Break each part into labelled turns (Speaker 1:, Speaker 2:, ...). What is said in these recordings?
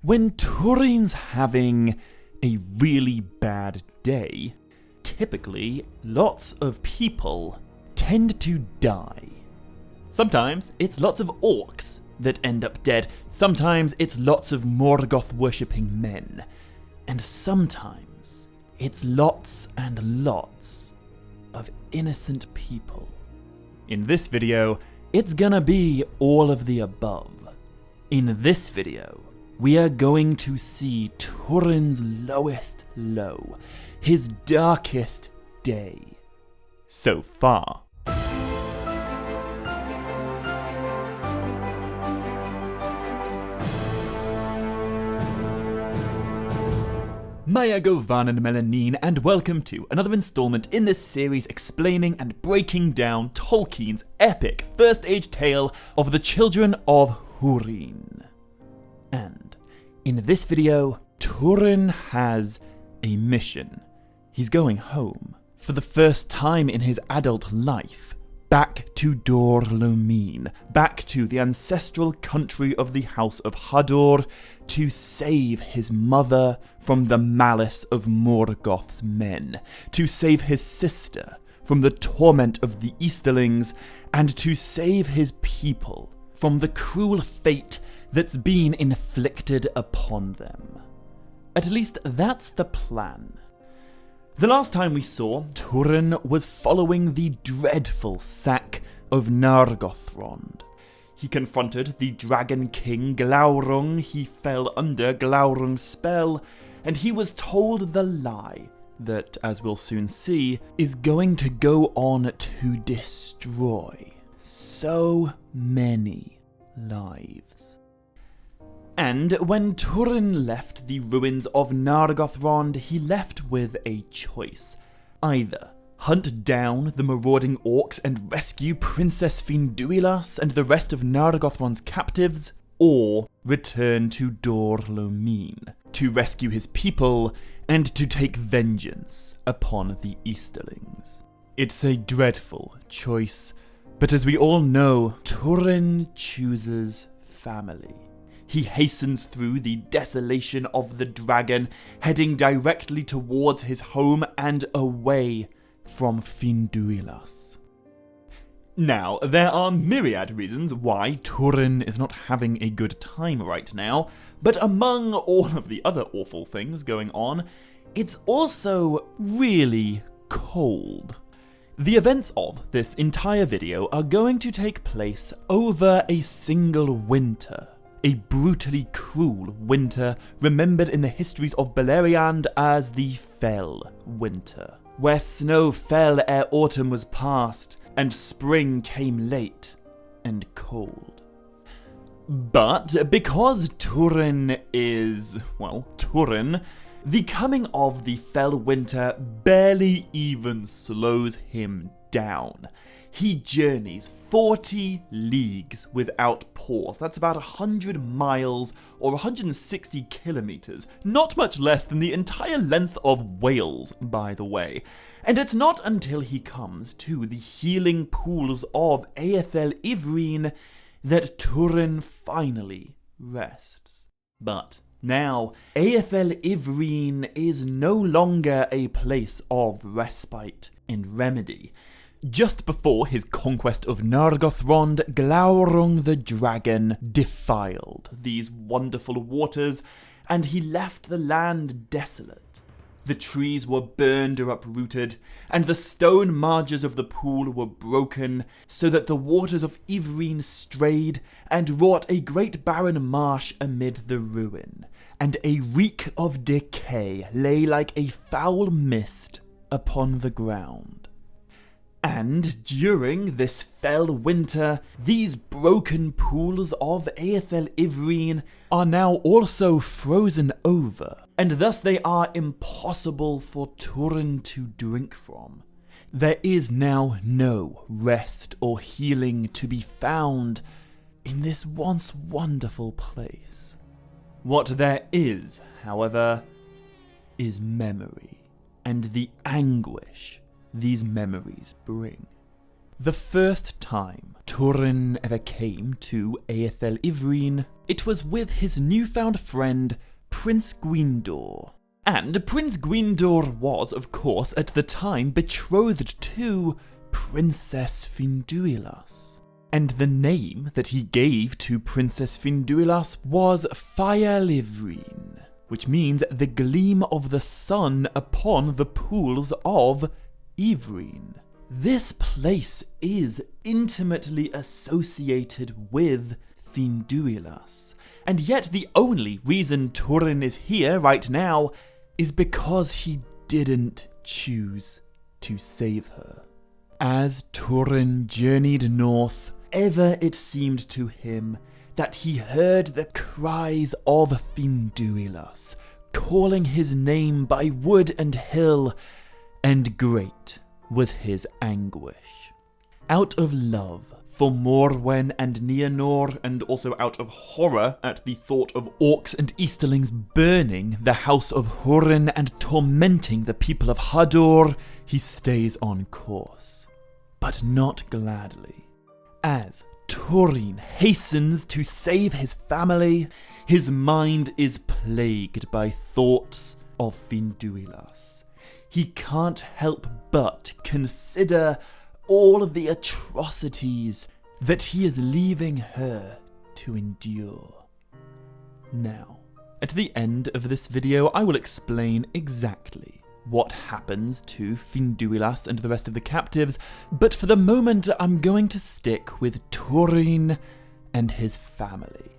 Speaker 1: When Túrin's having a really bad day, typically lots of people tend to die. Sometimes it's lots of orcs that end up dead, sometimes it's lots of Morgoth worshipping men, and sometimes it's lots and lots of innocent people. In this video, it's gonna be all of the above. In this video, we are going to see Túrin's lowest low, his darkest day so far. Maya Govan and Melanine, and welcome to another installment in this series explaining and breaking down Tolkien's epic First Age tale of the children of Húrin. And in this video, Túrin has a mission. He's going home, for the first time in his adult life, back to Dor Lomyn, back to the ancestral country of the House of Hador, to save his mother from the malice of Morgoth's men, to save his sister from the torment of the Easterlings, and to save his people from the cruel fate that's been inflicted upon them. At least that's the plan. The last time we saw, Túrin was following the dreadful sack of Nargothrond. He confronted the Dragon King Glaurung, he fell under Glaurung's spell, and he was told the lie that, as we'll soon see, is going to go on to destroy so many lives. And when Túrin left the ruins of Nargothrond, he left with a choice. Either hunt down the marauding orcs and rescue Princess Finduilas and the rest of Nargothrond's captives, or return to Dor Lomyn to rescue his people and to take vengeance upon the Easterlings. It's a dreadful choice, but as we all know, Túrin chooses family. He hastens through the desolation of the dragon, heading directly towards his home and away from Finduilas. Now, there are myriad reasons why Túrin is not having a good time right now, but among all of the other awful things going on, it's also really cold. The events of this entire video are going to take place over a single winter. A brutally cruel winter remembered in the histories of Beleriand as the Fell Winter, where snow fell ere autumn was past, and spring came late and cold. But because Túrin is, well, Túrin, the coming of the Fell Winter barely even slows him down. He journeys 40 leagues without pause. That's about 100 miles or 160 kilometers, not much less than the entire length of Wales, by the way. And it's not until he comes to the healing pools of Easterlings that Túrin finally rests. But now, Easterlings is no longer a place of respite and remedy. Just before his conquest of Nargothrond, Glaurung the dragon defiled these wonderful waters, and he left the land desolate. The trees were burned or uprooted, and the stone marges of the pool were broken, so that the waters of Húrin strayed and wrought a great barren marsh amid the ruin, and a reek of decay lay like a foul mist upon the ground. And during this fell winter, these broken pools of Easterlings are now also frozen over, and thus they are impossible for Túrin to drink from. There is now no rest or healing to be found in this once wonderful place. What there is, however, is memory, and the anguish these memories bring. The first time Túrin ever came to Easterlings, it was with his newfound friend, Prince Gwyndor. And Prince Gwyndor was, of course, at the time betrothed to Princess Finduilas. And the name that he gave to Princess Finduilas was Firelivrin, which means the gleam of the sun upon the pools of Ivrin. This place is intimately associated with Finduilas, and yet the only reason Túrin is here right now is because he didn't choose to save her. As Túrin journeyed north, ever it seemed to him that he heard the cries of Finduilas, calling his name by wood and hill, and great was his anguish. Out of love for Morwen and Nienor, and also out of horror at the thought of orcs and Easterlings burning the house of Húrin and tormenting the people of Hador, he stays on course. But not gladly. As Túrin hastens to save his family, his mind is plagued by thoughts of Finduilas. He can't help but consider all the atrocities that he is leaving her to endure. Now, at the end of this video, I will explain exactly what happens to Finduilas and the rest of the captives, but for the moment I'm going to stick with Túrin and his family.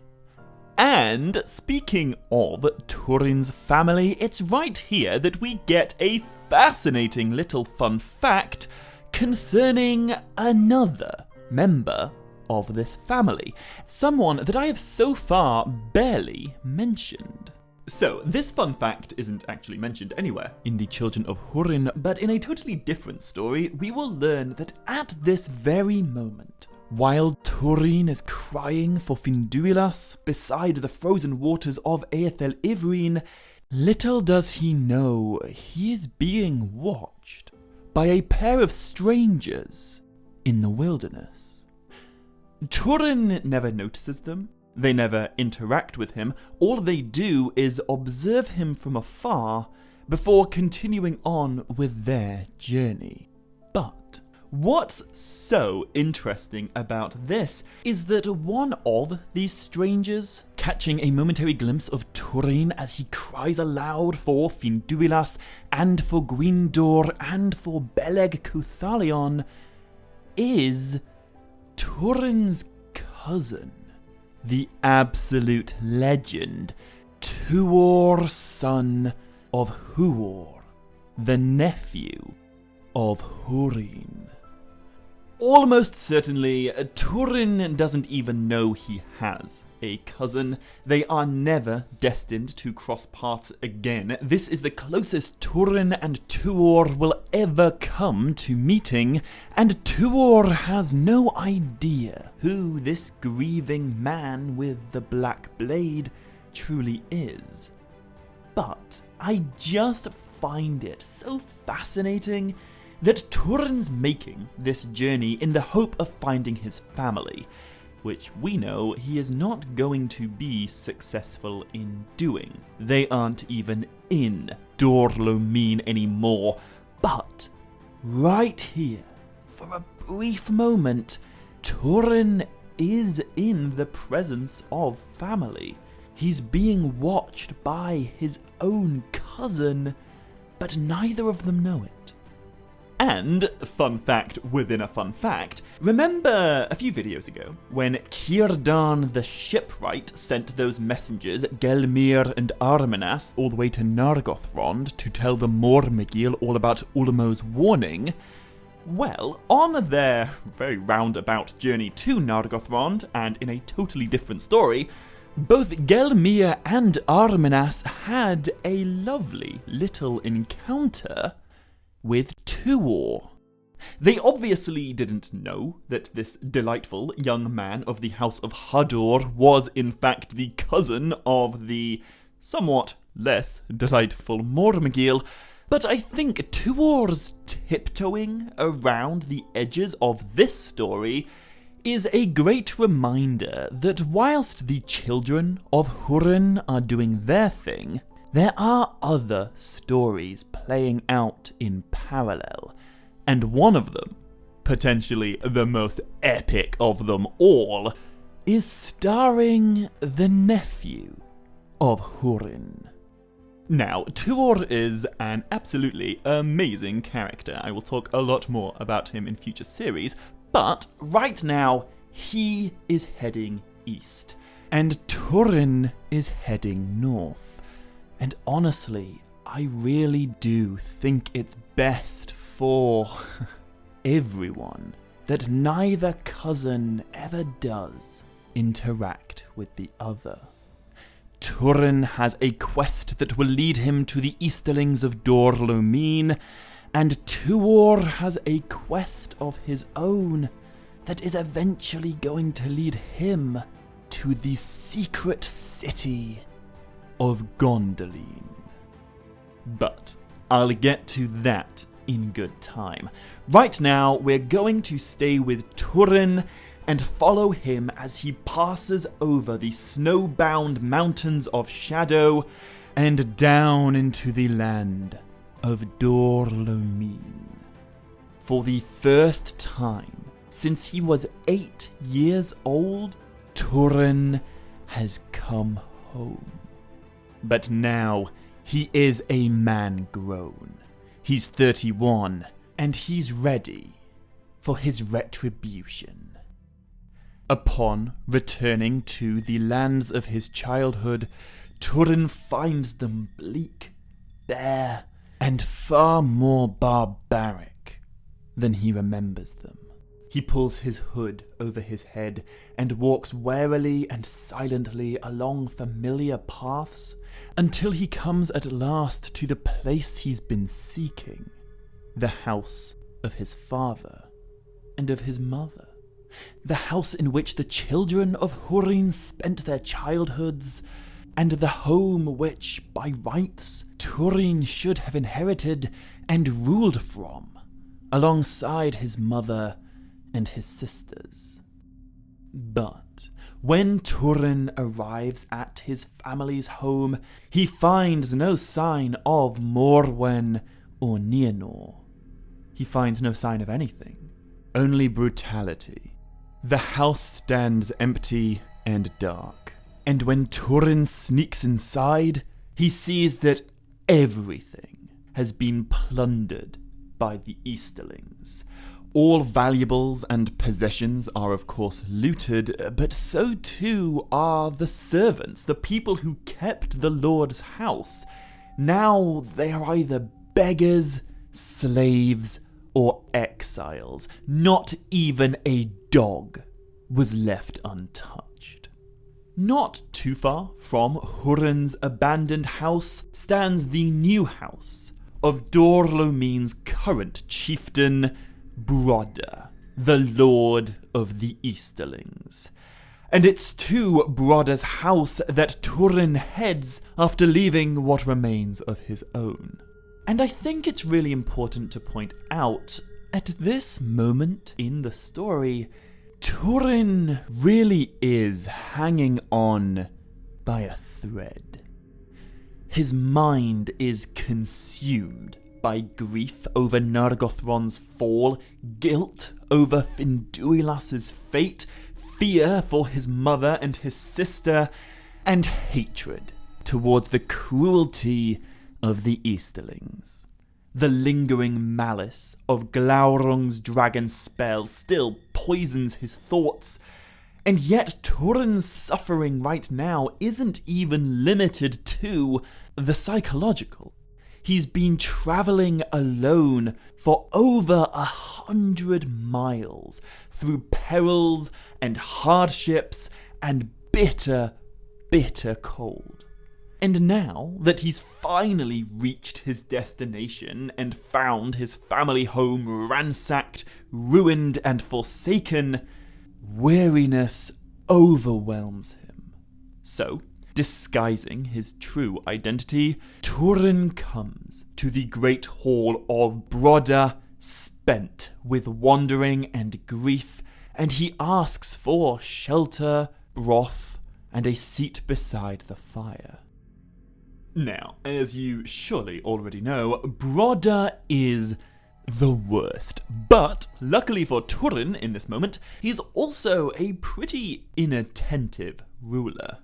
Speaker 1: And speaking of Túrin's family, it's right here that we get a fascinating little fun fact concerning another member of this family, someone that I have so far barely mentioned. So, this fun fact isn't actually mentioned anywhere in the Children of Húrin, but in a totally different story, we will learn that at this very moment, while Túrin is crying for Finduilas beside the frozen waters of Easterlings, little does he know he is being watched by a pair of strangers in the wilderness. Túrin never notices them. They never interact with him. All they do is observe him from afar before continuing on with their journey. But what's so interesting about this is that one of these strangers, catching a momentary glimpse of Túrin as he cries aloud for Finduilas and for Gwyndor and for Beleg Cuthalion, is Túrin's cousin, the absolute legend, Tuor, son of Huor, the nephew of Húrin. Almost certainly, Túrin doesn't even know he has a cousin. They are never destined to cross paths again. This is the closest Túrin and Tuor will ever come to meeting, and Tuor has no idea who this grieving man with the black blade truly is. But I just find it so fascinating that Túrin's making this journey in the hope of finding his family, which we know he is not going to be successful in doing. They aren't even in Dorlomin anymore, but right here, for a brief moment, Túrin is in the presence of family. He's being watched by his own cousin, but neither of them know it. And, fun fact within a fun fact, remember a few videos ago when Círdan the shipwright sent those messengers, Gelmir and Armenas, all the way to Nargothrond to tell the Mormegil all about Ulmo's warning? Well, on their very roundabout journey to Nargothrond, and in a totally different story, both Gelmir and Armenas had a lovely little encounter with Tuor. They obviously didn't know that this delightful young man of the House of Hador was in fact the cousin of the somewhat less delightful Mormegil, But I think Tuor's tiptoeing around the edges of this story is a great reminder that whilst the children of Húrin are doing their thing, there are other stories playing out in parallel, and one of them, potentially the most epic of them all, is starring the nephew of Húrin. Now, Tuor is an absolutely amazing character. I will talk a lot more about him in future series, but right now, he is heading east, and Túrin is heading north. And honestly, I really do think it's best for everyone that neither cousin ever does interact with the other. Túrin has a quest that will lead him to the Easterlings of Dor Lomine, and Tuor has a quest of his own that is eventually going to lead him to the secret city of Gondolin. But I'll get to that in good time. Right now, we're going to stay with Túrin and follow him as he passes over the snowbound mountains of Shadow and down into the land of Dor Lomine. For the first time since he was 8 years old, Túrin has come home. But now he is a man grown. He's 31, and he's ready for his retribution. Upon returning to the lands of his childhood, Túrin finds them bleak, bare, and far more barbaric than he remembers them. He pulls his hood over his head and walks warily and silently along familiar paths until he comes at last to the place he's been seeking, the house of his father and of his mother, the house in which the children of Húrin spent their childhoods, and the home which, by rights, Túrin should have inherited and ruled from, alongside his mother and his sisters. But when Túrin arrives at his family's home, he finds no sign of Morwen or Nienor. He finds no sign of anything, only brutality. The house stands empty and dark, and when Túrin sneaks inside, he sees that everything has been plundered by the Easterlings. All valuables and possessions are of course looted, but so too are the servants, the people who kept the Lord's house. Now they are either beggars, slaves, or exiles. Not even a dog was left untouched. Not too far from Húrin's abandoned house stands the new house of Dor Lomine's current chieftain, Brodda, the Lord of the Easterlings. And it's to Brodda's house that Túrin heads after leaving what remains of his own. And I think it's really important to point out, at this moment in the story, Túrin really is hanging on by a thread. His mind is consumed by grief over Nargothron's fall, guilt over Finduilas's fate, fear for his mother and his sister, and hatred towards the cruelty of the Easterlings. The lingering malice of Glaurung's dragon spell still poisons his thoughts, and yet Túrin's suffering right now isn't even limited to the psychological. He's been traveling alone for over 100 miles through perils and hardships and bitter, bitter cold. And now that he's finally reached his destination and found his family home ransacked, ruined, and forsaken, weariness overwhelms him. So, disguising his true identity, Túrin comes to the great hall of Brodda, spent with wandering and grief, and he asks for shelter, broth, and a seat beside the fire. Now, as you surely already know, Brodda is the worst. But, luckily for Túrin in this moment, he's also a pretty inattentive ruler.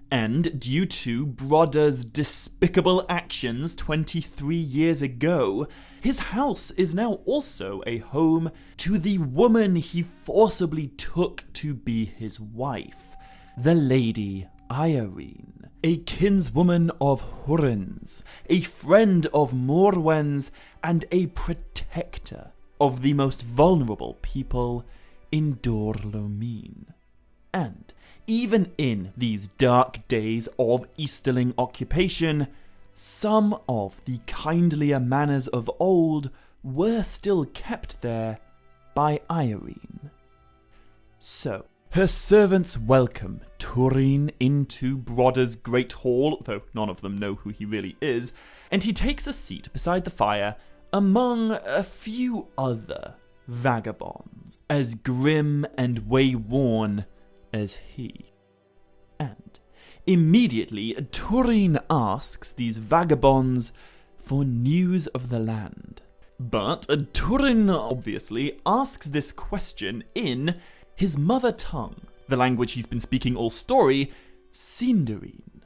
Speaker 1: And due to Brodda's despicable actions 23 years ago, his house is now also a home to the woman he forcibly took to be his wife, the Lady Húrin, a kinswoman of Húrin's, a friend of Morwen's, and a protector of the most vulnerable people in Dor Lomine. And even in these dark days of Easterling occupation, some of the kindlier manners of old were still kept there by Húrin. So, her servants welcome Túrin into Brodda's great hall, though none of them know who he really is, and he takes a seat beside the fire among a few other vagabonds, as grim and wayworn as he. And immediately Túrin asks these vagabonds for news of the land. But Túrin obviously asks this question in his mother tongue, the language he's been speaking all story, Sindarin.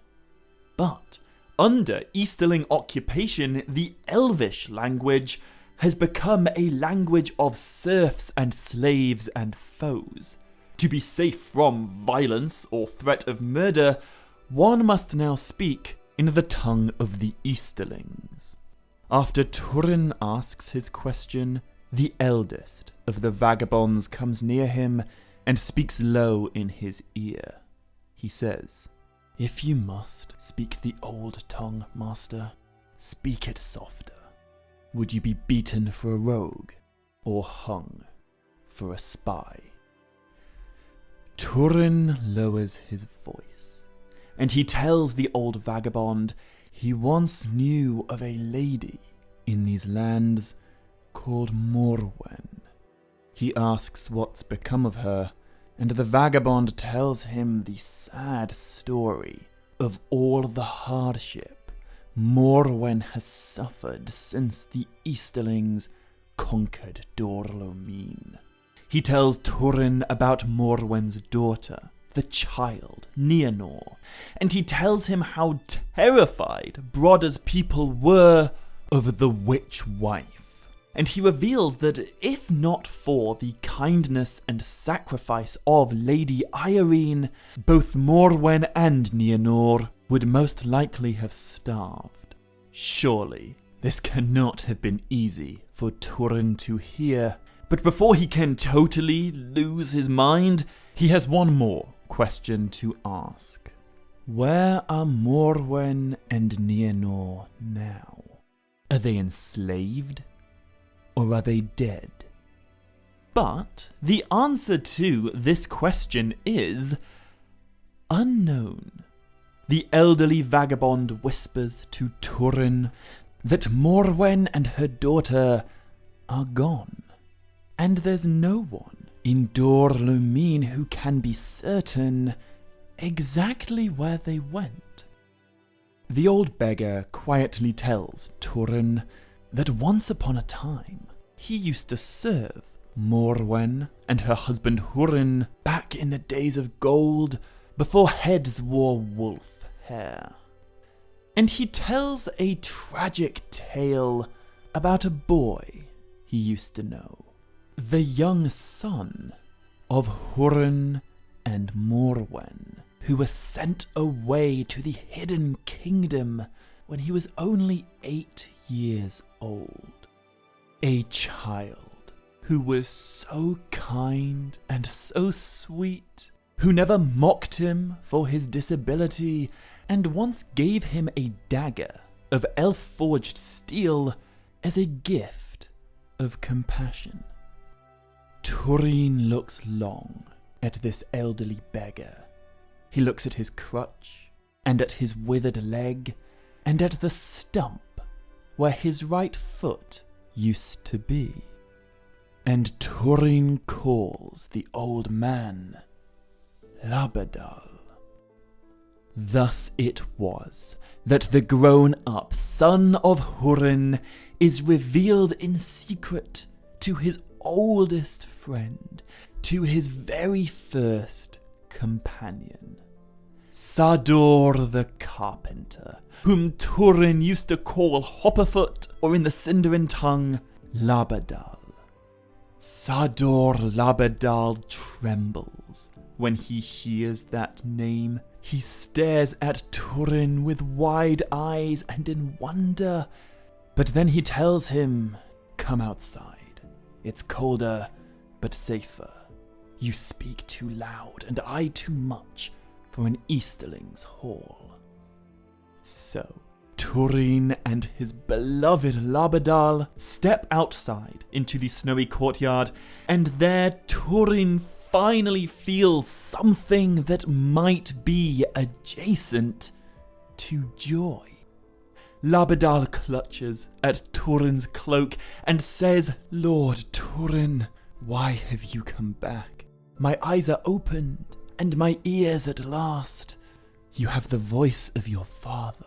Speaker 1: But under Easterling occupation, the Elvish language has become a language of serfs and slaves and foes. To be safe from violence or threat of murder, one must now speak in the tongue of the Easterlings. After Túrin asks his question, the eldest of the vagabonds comes near him and speaks low in his ear. He says, "If you must speak the old tongue, master, speak it softer. Would you be beaten for a rogue, or hung for a spy?" Túrin lowers his voice, and he tells the old vagabond he once knew of a lady in these lands called Morwen. He asks what's become of her, and the vagabond tells him the sad story of all the hardship Morwen has suffered since the Easterlings conquered Dor Lomine. He tells Túrin about Morwen's daughter, the child, Nienor, and he tells him how terrified Brodda's people were of the witch wife. And he reveals that if not for the kindness and sacrifice of Lady Húrin, both Morwen and Nienor would most likely have starved. Surely, this cannot have been easy for Túrin to hear. But before he can totally lose his mind, he has one more question to ask. Where are Morwen and Nienor now? Are they enslaved? Or are they dead? But the answer to this question is unknown. The elderly vagabond whispers to Túrin that Morwen and her daughter are gone, and there's no one in Dor Lomine who can be certain exactly where they went. The old beggar quietly tells Túrin that once upon a time he used to serve Morwen and her husband Húrin back in the days of gold before heads wore wolf hair. And he tells a tragic tale about a boy he used to know, the young son of Húrin and Morwen, who was sent away to the hidden kingdom when he was only 8 years old. A child who was so kind and so sweet, who never mocked him for his disability, and once gave him a dagger of elf-forged steel as a gift of compassion. Túrin looks long at this elderly beggar. He looks at his crutch, and at his withered leg, and at the stump where his right foot used to be. And Túrin calls the old man Labadal. Thus it was that the grown-up son of Húrin is revealed in secret to his oldest friend, to his very first companion, Sador the Carpenter, whom Túrin used to call Hopperfoot, or in the Sindarin tongue, Labadal. Sador Labadal trembles when he hears that name. He stares at Túrin with wide eyes and in wonder, but then he tells him, "Come outside. It's colder, but safer. You speak too loud, and I too much for an Easterlings' hall." So, Túrin and his beloved Labadal step outside into the snowy courtyard, and there Túrin finally feels something that might be adjacent to joy. Labadal clutches at Túrin's cloak and says, "Lord Túrin, why have you come back? My eyes are opened, and my ears at last. You have the voice of your father.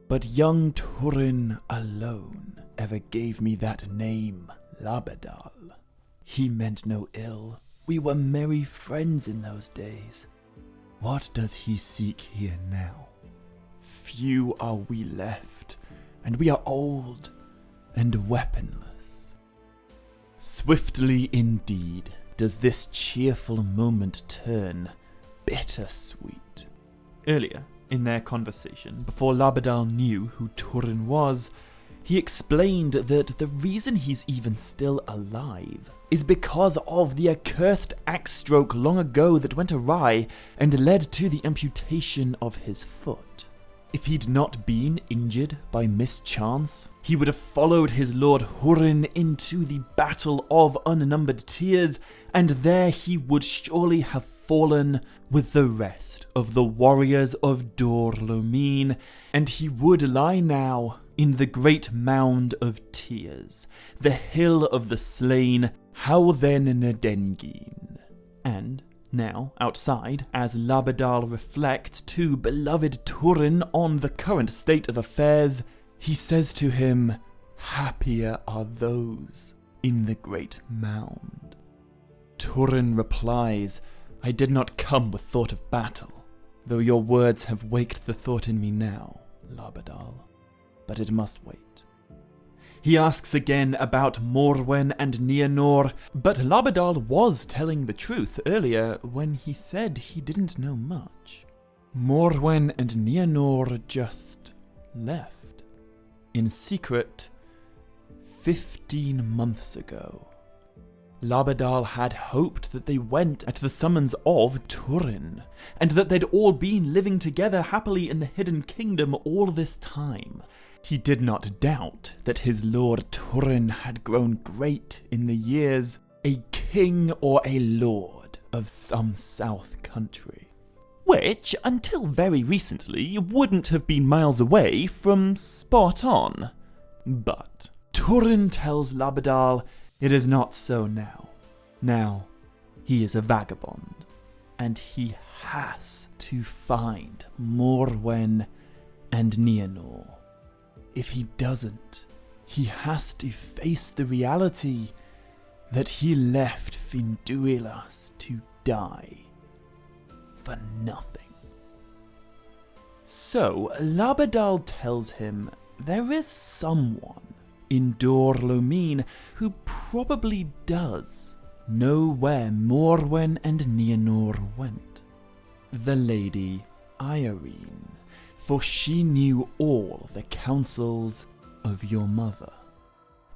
Speaker 1: But young Túrin alone ever gave me that name, Labadal. He meant no ill. We were merry friends in those days. What does he seek here now? Few are we left, and we are old and weaponless." Swiftly indeed does this cheerful moment turn bittersweet. Earlier in their conversation, before Labadal knew who Túrin was, he explained that the reason he's even still alive is because of the accursed axe stroke long ago that went awry and led to the amputation of his foot. If he'd not been injured by mischance, he would have followed his lord Húrin into the Battle of Unnumbered Tears, and there he would surely have fallen with the rest of the warriors of Dor Lomine, and he would lie now in the great mound of tears, the hill of the slain, Húrin Nedengin. And now, outside, as Labadal reflects to beloved Túrin on the current state of affairs, he says to him, "Happier are those in the great mound." Túrin replies, "I did not come with thought of battle, though your words have waked the thought in me now, Labadal. But it must wait." He asks again about Morwen and Nienor, but Labadal was telling the truth earlier when he said he didn't know much. Morwen and Nienor just left, in secret, 15 months ago. Labadal had hoped that they went at the summons of Túrin, and that they'd all been living together happily in the hidden kingdom all this time. He did not doubt that his lord Túrin had grown great in the years, a king or a lord of some south country, which, until very recently, wouldn't have been miles away from spot on. But Túrin tells Labadal it is not so now. Now, he is a vagabond, and he has to find Morwen and Nienor. If he doesn't, he has to face the reality that he left Finduilas to die for nothing. So, Labadal tells him there is someone in Dor Lomine who probably does know where Morwen and Nienor went. The Lady Húrin, for she knew all the counsels of your mother.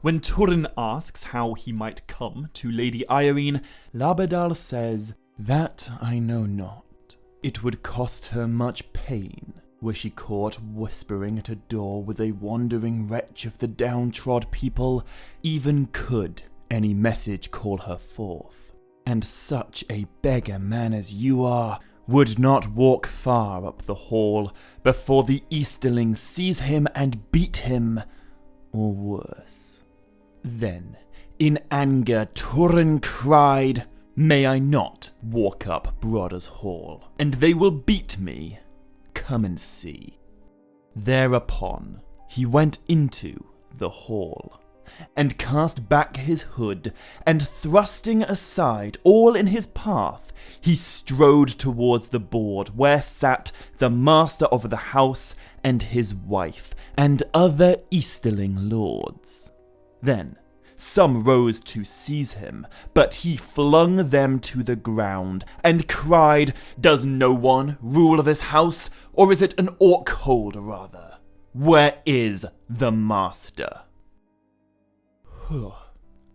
Speaker 1: When Túrin asks how he might come to Lady Húrin, Labadal says, "That I know not. It would cost her much pain were she caught whispering at a door with a wandering wretch of the downtrod people, even could any message call her forth. And such a beggar man as you are would not walk far up the hall before the Easterlings seize him and beat him, or worse. Then, in anger, Túrin cried, "May I not walk up Broder's hall, and they will beat me? Come and see." Thereupon, he went into the hall, and cast back his hood, and thrusting aside all in his path, he strode towards the board where sat the master of the house and his wife, and other Easterling lords. Then some rose to seize him, but he flung them to the ground, and cried, "Does no one rule this house, or is it an orc hold rather? Where is the master?"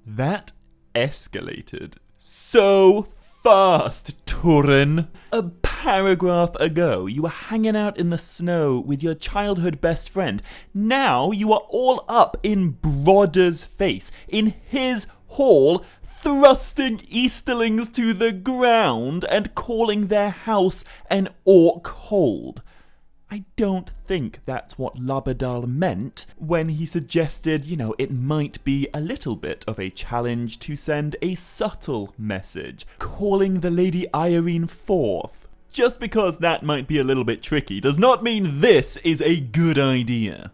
Speaker 1: That escalated so fast, Túrin. A paragraph ago, you were hanging out in the snow with your childhood best friend. Now you are all up in Broder's face, in his hall, thrusting Easterlings to the ground and calling their house an orc hold. I don't think that's what Labadal meant when he suggested, it might be a little bit of a challenge to send a subtle message, calling the Lady Húrin forth. Just because that might be a little bit tricky does not mean this is a good idea.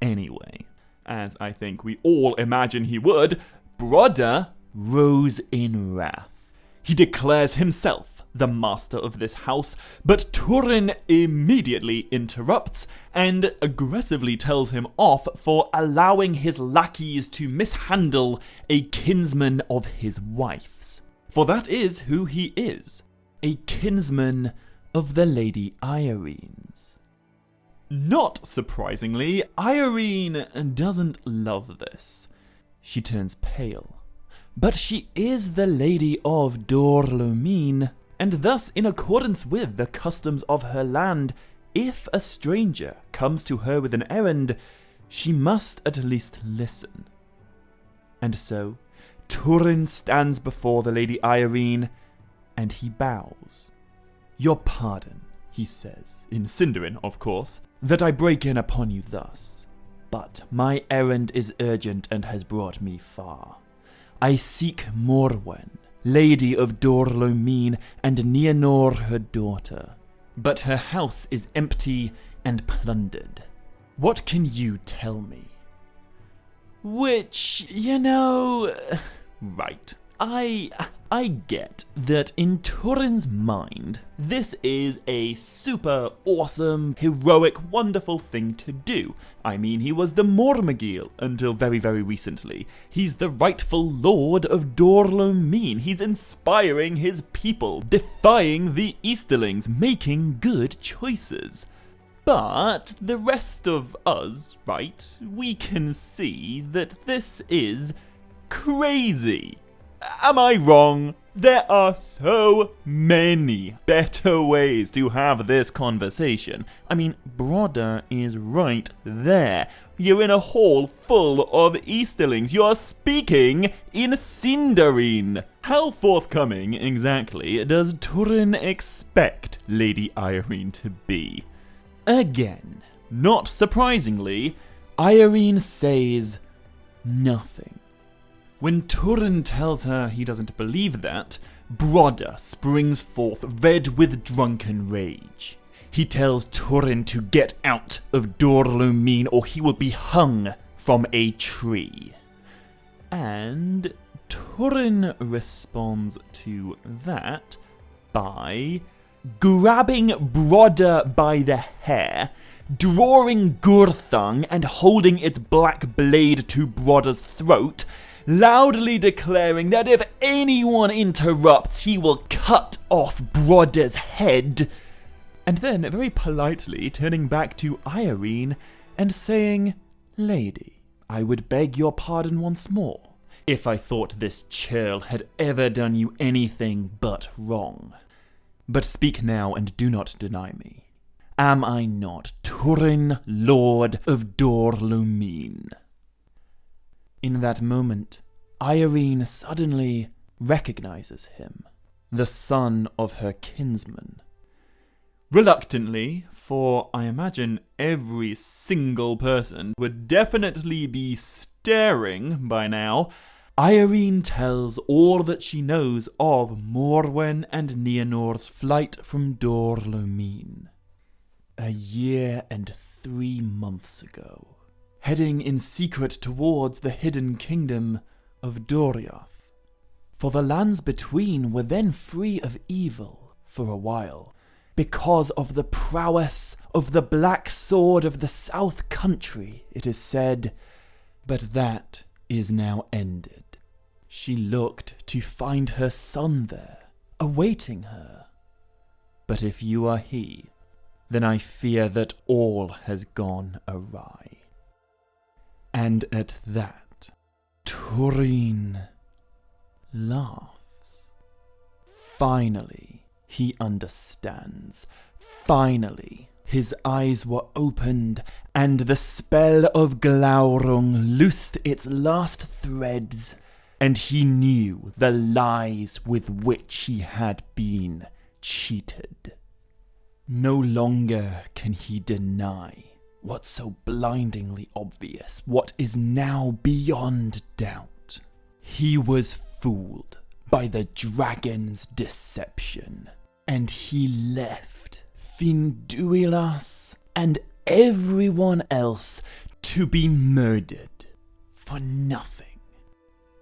Speaker 1: Anyway, as I think we all imagine he would, Broder rose in wrath. He declares himself the master of this house, but Túrin immediately interrupts and aggressively tells him off for allowing his lackeys to mishandle a kinsman of his wife's. For that is who he is, a kinsman of the Lady Húrin's. Not surprisingly, Húrin doesn't love this. She turns pale. But she is the Lady of Dorlomin, and thus, in accordance with the customs of her land, if a stranger comes to her with an errand, she must at least listen. And so, Túrin stands before the Lady Húrin, and he bows. "Your pardon," he says, in Sindarin, of course, "that I break in upon you thus, but my errand is urgent and has brought me far. I seek Morwen, Lady of Dorlomin, and Nienor her daughter, but her house is empty and plundered. What can you tell me?" Which, right. I get that in Túrin's mind, this is a super awesome, heroic, wonderful thing to do. I mean, he was the Mormagil until very, very recently. He's the rightful lord of Dorlomin. He's inspiring his people, defying the Easterlings, making good choices. But the rest of us, right, we can see that this is crazy. Am I wrong? There are so many better ways to have this conversation. I mean, Broder is right there. You're in a hall full of Easterlings. You're speaking in Sindarin. How forthcoming, exactly, does Túrin expect Lady Húrin to be? Again, not surprisingly, Húrin says nothing. When Túrin tells her he doesn't believe that, Broder springs forth red with drunken rage. He tells Túrin to get out of Dorlomin or he will be hung from a tree. And Túrin responds to that by grabbing Broder by the hair, drawing Gurthang and holding its black blade to Broder's throat, loudly declaring that if anyone interrupts, he will cut off Broder's head, and then very politely turning back to Húrin and saying, "Lady, I would beg your pardon once more, if I thought this churl had ever done you anything but wrong. But speak now and do not deny me. Am I not Túrin, Lord of Dorlomin?" In that moment, Húrin suddenly recognizes him, the son of her kinsman, Reluctantly, for I imagine every single person would definitely be staring by now, Húrin tells all that she knows of Morwen and Nianor's flight from Dor Lomine. 1 year and 3 months ago, heading in secret towards the hidden kingdom of Doriath. For the lands between were then free of evil for a while, because of the prowess of the Black Sword of the South Country, it is said, but that is now ended. She looked to find her son there, awaiting her. But if you are he, then I fear that all has gone awry. And at that, Túrin laughs. Finally, he understands. Finally, his eyes were opened, and the spell of Glaurung loosed its last threads, and he knew the lies with which he had been cheated. No longer can he deny what's so blindingly obvious, what is now beyond doubt. He was fooled by the dragon's deception, and he left Finduilas and everyone else to be murdered for nothing.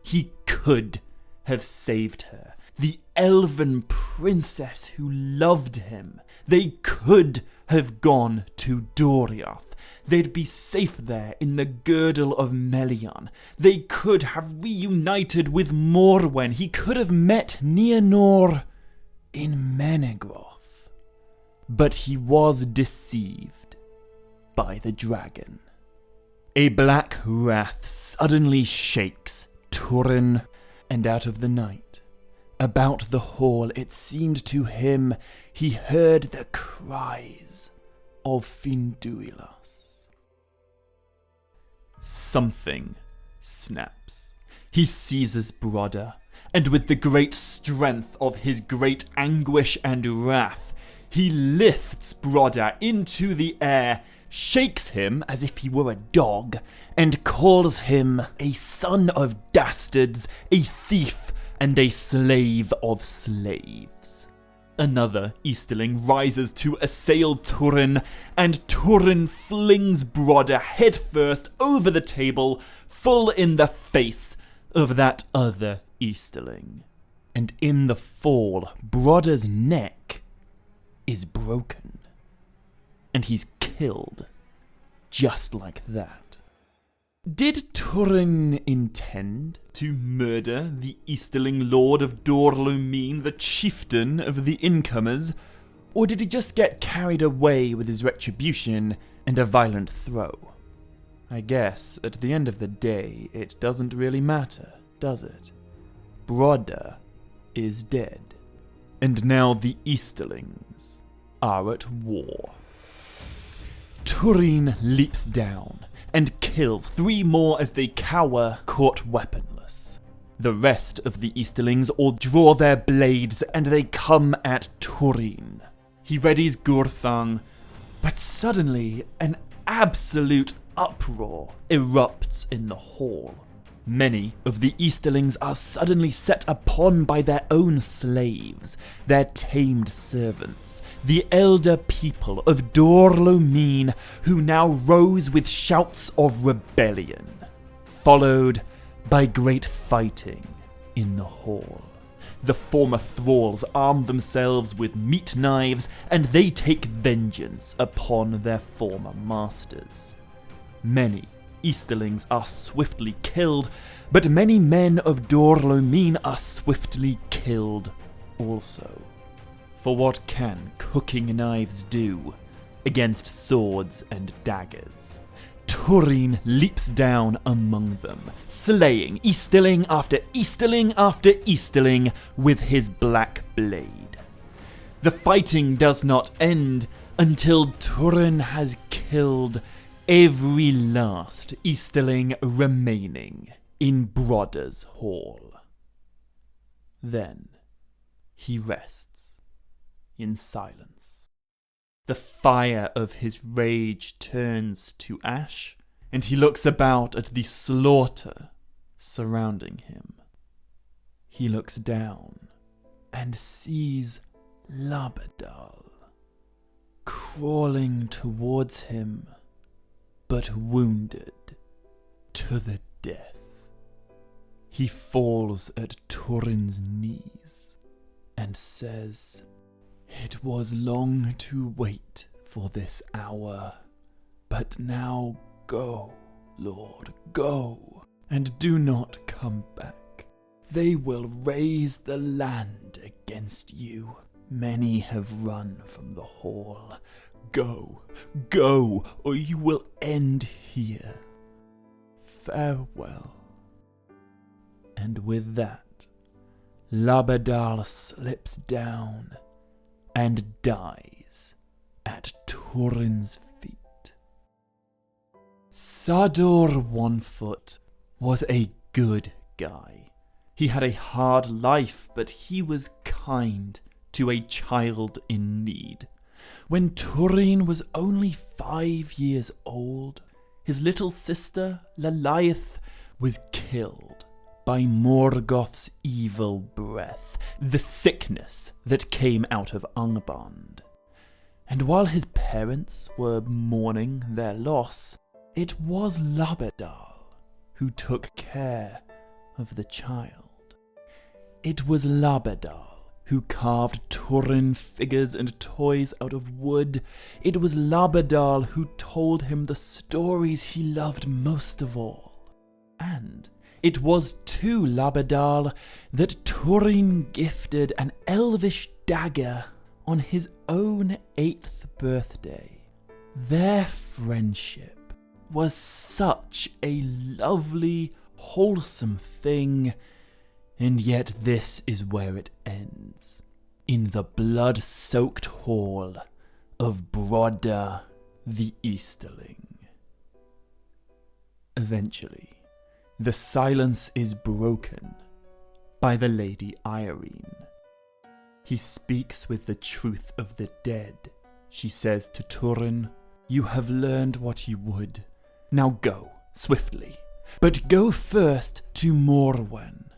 Speaker 1: He could have saved her, the elven princess who loved him. They could have gone to Doriath. They'd be safe there in the girdle of Melian. They could have reunited with Morwen. He could have met Nianor in Menegroth. But he was deceived by the dragon. A black wrath suddenly shakes Túrin, and out of the night, about the hall, it seemed to him he heard the cries of Finduilas. Something snaps. He seizes Brodda, and with the great strength of his great anguish and wrath, he lifts Brodda into the air, shakes him as if he were a dog, and calls him a son of dastards, a thief, and a slave of slaves. Another Easterling rises to assail Túrin, and Túrin flings Brodda headfirst over the table, full in the face of that other Easterling. And in the fall, Brodda's neck is broken, and he's killed just like that. Did Túrin intend to murder the Easterling Lord of Dor Lomine, the chieftain of the incomers, or did he just get carried away with his retribution and a violent throw? I guess, at the end of the day, it doesn't really matter, does it? Brodda is dead, and now the Easterlings are at war. Túrin leaps down and kills 3 more as they cower, caught weaponless. The rest of the Easterlings all draw their blades and they come at Túrin. He readies Gurthang, but suddenly an absolute uproar erupts in the hall. Many of the Easterlings are suddenly set upon by their own slaves, their tamed servants, the elder people of Dor Lomine, who now rose with shouts of rebellion, followed by great fighting in the hall. The former thralls arm themselves with meat knives, and they take vengeance upon their former masters. Many Easterlings are swiftly killed, but many men of Dor Lomine are swiftly killed also. For what can cooking knives do against swords and daggers? Túrin leaps down among them, slaying Easterling after Easterling after Easterling with his black blade. The fighting does not end until Túrin has killed every last Easterling remaining in Brodda's hall. Then he rests in silence. The fire of his rage turns to ash, and he looks about at the slaughter surrounding him. He looks down and sees Labadal crawling towards him, but wounded to the death. He falls at Túrin's knees and says, "It was long to wait for this hour, but now go, Lord, go, and do not come back. They will raise the land against you. Many have run from the hall. Go, go, or you will end here. Farewell." And with that, Labadal slips down and dies at Túrin's feet. Sador Onefoot was a good guy. He had a hard life, but he was kind to a child in need. When Túrin was only 5 years old, his little sister, Lalaith, was killed by Morgoth's evil breath, the sickness that came out of Angband. And while his parents were mourning their loss, it was Labadal who took care of the child. It was Labadal who carved Túrin figures and toys out of wood. It was Labadal who told him the stories he loved most of all. And it was to Labadal that Túrin gifted an elvish dagger on his own 8th birthday. Their friendship was such a lovely, wholesome thing, and yet this is where it ends, in the blood-soaked hall of Brodda the Easterling. Eventually, the silence is broken by the Lady Húrin. He speaks with the truth of the dead. She says to Túrin, "You have learned what you would. Now go, swiftly. But go first to Morwen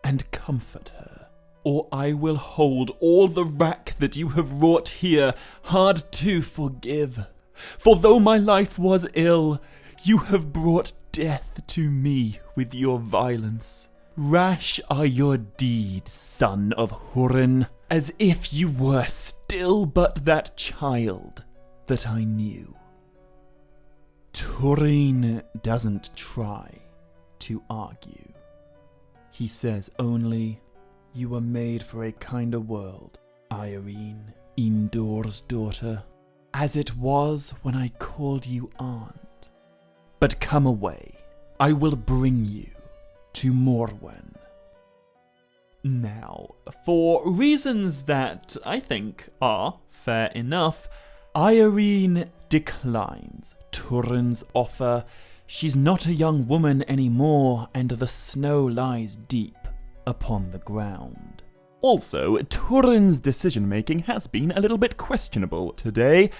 Speaker 1: and comfort her, or I will hold all the wrack that you have wrought here hard to forgive. For though my life was ill, you have brought death to me with your violence. Rash are your deeds, son of Húrin, as if you were still but that child that I knew." Túrin doesn't try to argue. He says only, "You were made for a kinder world, Húrin, Indor's daughter, as it was when I called you aunt. But come away. I will bring you to Morwen." Now, for reasons that I think are fair enough, Húrin declines Túrin's offer. She's not a young woman anymore, and the snow lies deep upon the ground. Also, Túrin's decision-making has been a little bit questionable today.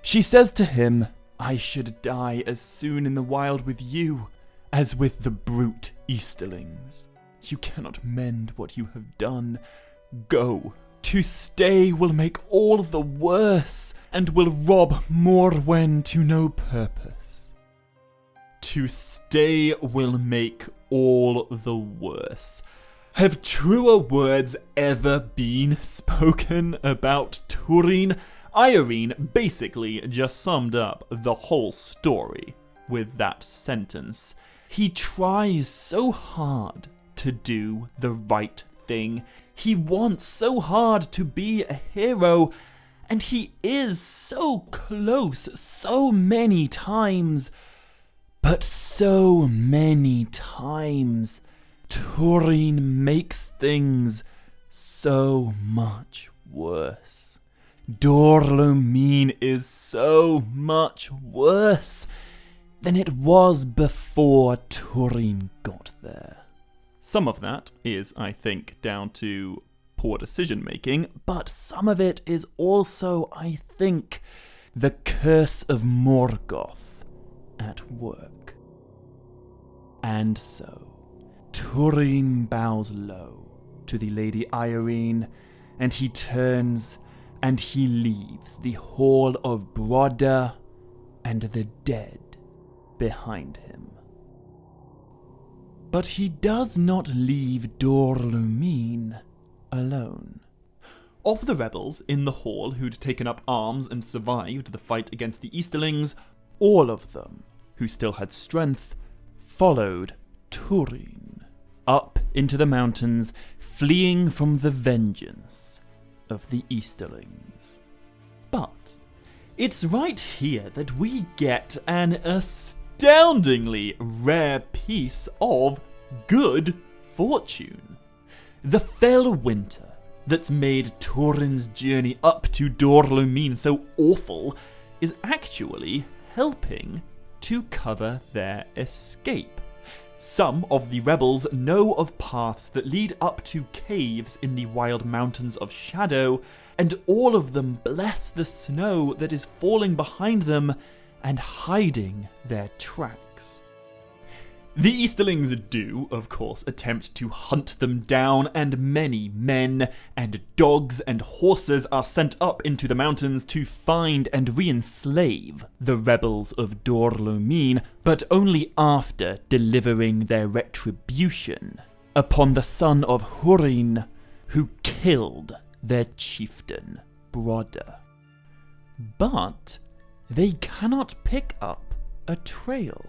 Speaker 1: She says to him, "I should die as soon in the wild with you as with the brute Easterlings. You cannot mend what you have done. Go. To stay will make all the worse, and will rob Morwen to no purpose." To stay will make all the worse. Have truer words ever been spoken about Túrin? Húrin basically just summed up the whole story with that sentence. He tries so hard to do the right thing. He wants so hard to be a hero, and he is so close so many times. But so many times, Túrin makes things so much worse. Dorlomin is so much worse than it was before Túrin got there. Some of that is, I think, down to poor decision-making, but some of it is also, I think, the curse of Morgoth at work. And so, Túrin bows low to the Lady Húrin, and he turns and he leaves the Hall of Brodda and the dead behind him. But he does not leave Dor-lómin alone. Of the rebels in the hall who'd taken up arms and survived the fight against the Easterlings, all of them, who still had strength, followed Túrin up into the mountains, fleeing from the vengeance of the Easterlings. But it's right here that we get an astoundingly rare piece of good fortune. The fell winter that's made Túrin's journey up to Dor-lómin so awful is actually helping to cover their escape. Some of the rebels know of paths that lead up to caves in the wild mountains of Shadow, and all of them bless the snow that is falling behind them and hiding their tracks. The Easterlings do, of course, attempt to hunt them down, and many men and dogs and horses are sent up into the mountains to find and re-enslave the rebels of Dor-lómin, but only after delivering their retribution upon the son of Húrin, who killed their chieftain, Brodda. But they cannot pick up a trail.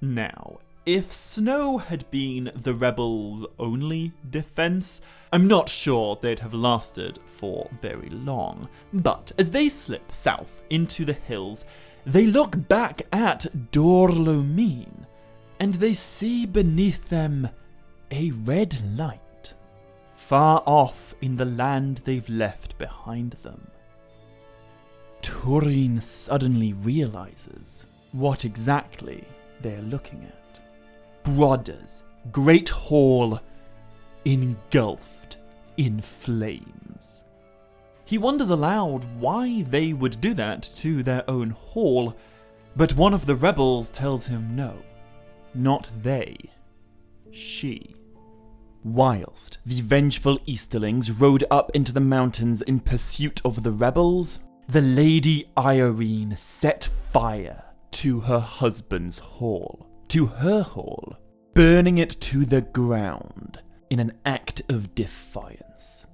Speaker 1: Now, if snow had been the rebels' only defense, I'm not sure they'd have lasted for very long. But as they slip south into the hills, they look back at Dor-lómin, and they see beneath them a red light, far off in the land they've left behind them. Túrin suddenly realizes what exactly they're looking at. Brodda's great hall engulfed in flames. He wonders aloud why they would do that to their own hall, but one of the rebels tells him no, not they, she. Whilst the vengeful Easterlings rode up into the mountains in pursuit of the rebels, the Lady Húrin set fire to her husband's hall, to her hall, burning it to the ground in an act of defiance.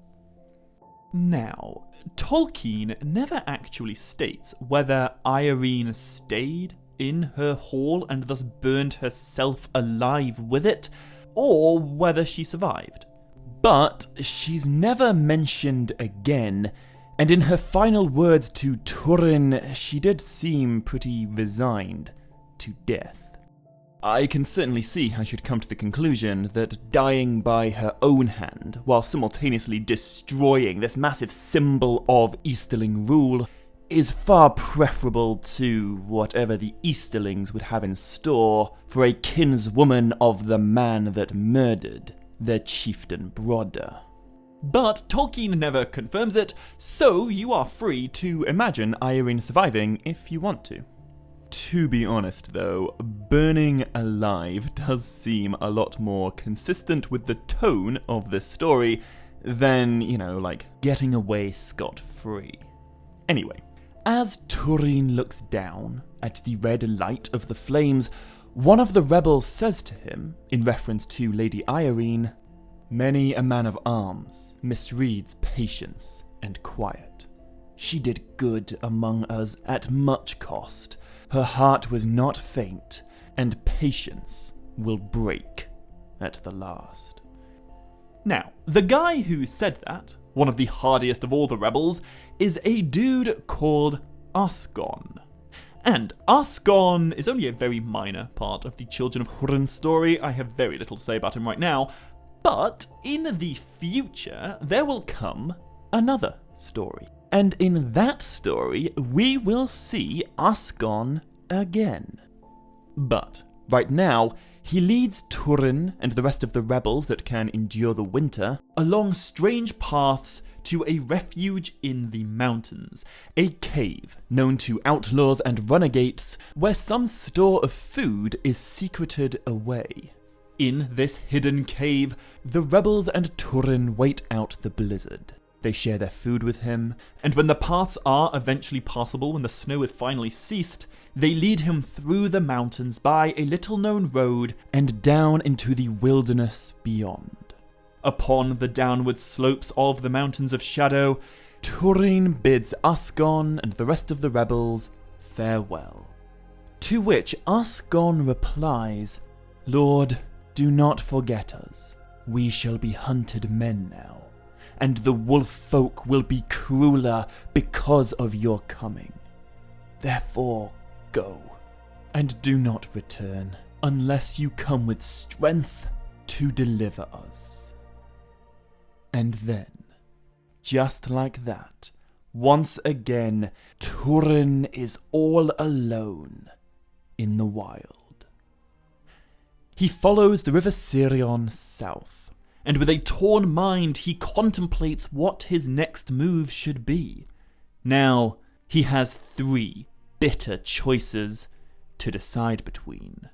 Speaker 1: Now, Tolkien never actually states whether Húrin stayed in her hall and thus burned herself alive with it, or whether she survived. But she's never mentioned again, and in her final words to Túrin, she did seem pretty resigned to death. I can certainly see how she'd come to the conclusion that dying by her own hand, while simultaneously destroying this massive symbol of Easterling rule, is far preferable to whatever the Easterlings would have in store for a kinswoman of the man that murdered their chieftain Brodda. But Tolkien never confirms it, so you are free to imagine Húrin surviving if you want to. To be honest though, burning alive does seem a lot more consistent with the tone of this story than, like getting away scot-free. Anyway, as Túrin looks down at the red light of the flames, one of the rebels says to him, in reference to Lady Húrin, "Many a man of arms misreads patience and quiet. She did good among us at much cost. Her heart was not faint, and patience will break at the last." Now, the guy who said that, one of the hardiest of all the rebels, is a dude called Osgon. And Osgon is only a very minor part of the Children of Húrin story. I have very little to say about him right now, but in the future, there will come another story. And in that story, we will see Osgon again. But right now, he leads Túrin and the rest of the rebels that can endure the winter along strange paths to a refuge in the mountains, a cave known to outlaws and renegades where some store of food is secreted away. In this hidden cave, the rebels and Túrin wait out the blizzard. They share their food with him, and when the paths are eventually passable, when the snow is finally ceased, they lead him through the mountains by a little-known road and down into the wilderness beyond. Upon the downward slopes of the Mountains of Shadow, Túrin bids Asgon and the rest of the rebels farewell. To which Asgon replies, "Lord, do not forget us. We shall be hunted men now, and the wolf folk will be crueler because of your coming. Therefore, go, and do not return unless you come with strength to deliver us." And then, just like that, once again, Túrin is all alone in the wild. He follows the river Sirion south, and with a torn mind, he contemplates what his next move should be. Now, he has 3 bitter choices to decide between.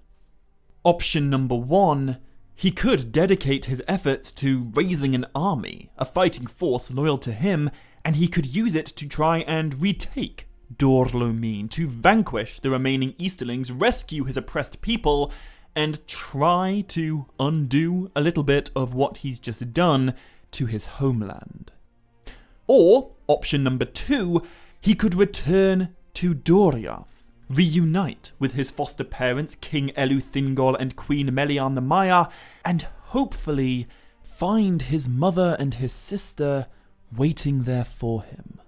Speaker 1: Option number 1, he could dedicate his efforts to raising an army, a fighting force loyal to him, and he could use it to try and retake Dor Lómin, to vanquish the remaining Easterlings, rescue his oppressed people, and try to undo a little bit of what he's just done to his homeland. Or, option number 2, he could return to Doriath, reunite with his foster parents, King Eleuthingol and Queen Melian the Maya, and hopefully find his mother and his sister waiting there for him.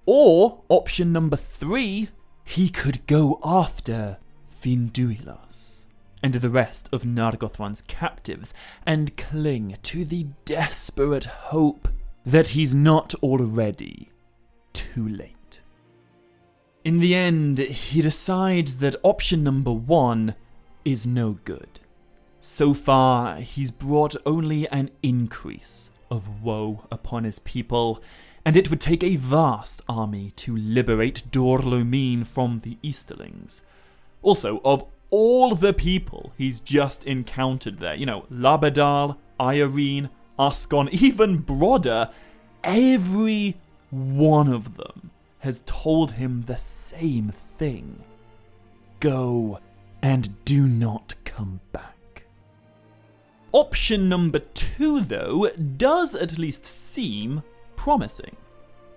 Speaker 1: Or, option number 3, he could go after Finduilas and the rest of Nargothrond's captives and cling to the desperate hope that he's not already too late. In the end, he decides that option number 1 is no good. So far, he's brought only an increase of woe upon his people, and it would take a vast army to liberate Dor Lómin from the Easterlings. Also, of all the people he's just encountered there, Labadal, Iareen, Asgon, even Brodda, every one of them has told him the same thing. Go and do not come back. Option number 2, though, does at least seem promising.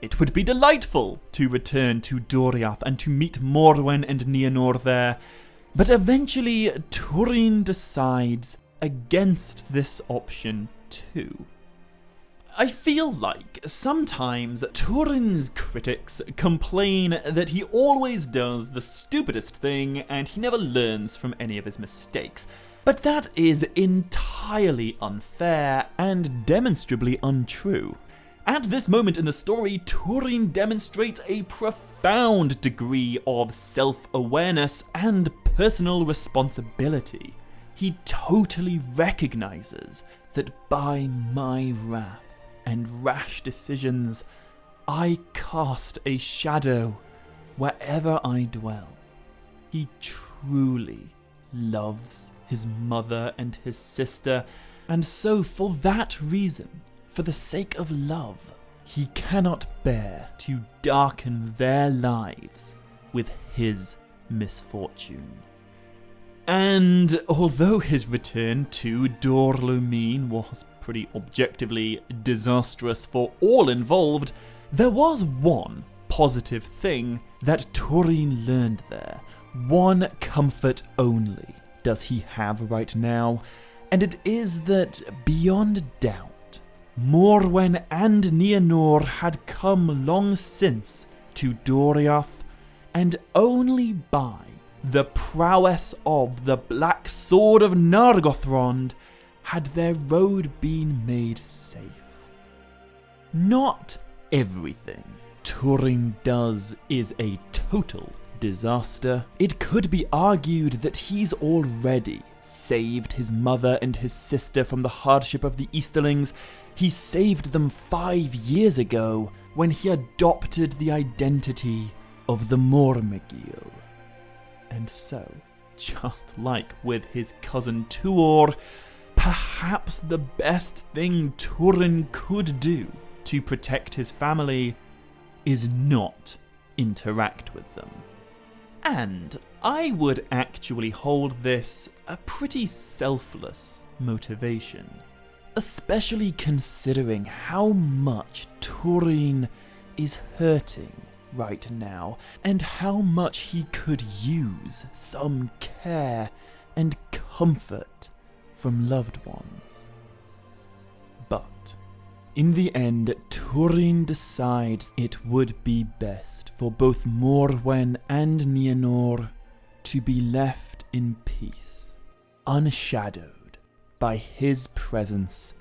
Speaker 1: It would be delightful to return to Doriath and to meet Morwen and Nienor there, but eventually Túrin decides against this option too. I feel like sometimes Túrin's critics complain that he always does the stupidest thing and he never learns from any of his mistakes. But that is entirely unfair and demonstrably untrue. At this moment in the story, Túrin demonstrates a profound degree of self-awareness and personal responsibility. He totally recognizes that by my wrath and rash decisions, I cast a shadow wherever I dwell. He truly loves his mother and his sister, and so for that reason, for the sake of love, he cannot bear to darken their lives with his misfortune. And although his return to Dor Lómin was pretty objectively disastrous for all involved, there was one positive thing that Túrin learned there. One comfort only does he have right now, and it is that beyond doubt, Morwen and Nienor had come long since to Doriath, and only by the prowess of the Black Sword of Nargothrond had their road been made safe. Not everything Túrin does is a total disaster. It could be argued that he's already saved his mother and his sister from the hardship of the Easterlings, He saved them 5 years ago when he adopted the identity of the Mormegil. And so, just like with his cousin Tuor, perhaps the best thing Túrin could do to protect his family is not interact with them. And I would actually hold this a pretty selfless motivation, especially considering how much Túrin is hurting right now, and how much he could use some care and comfort from loved ones. But in the end, Túrin decides it would be best for both Morwen and Nienor to be left in peace, unshadowed by his presence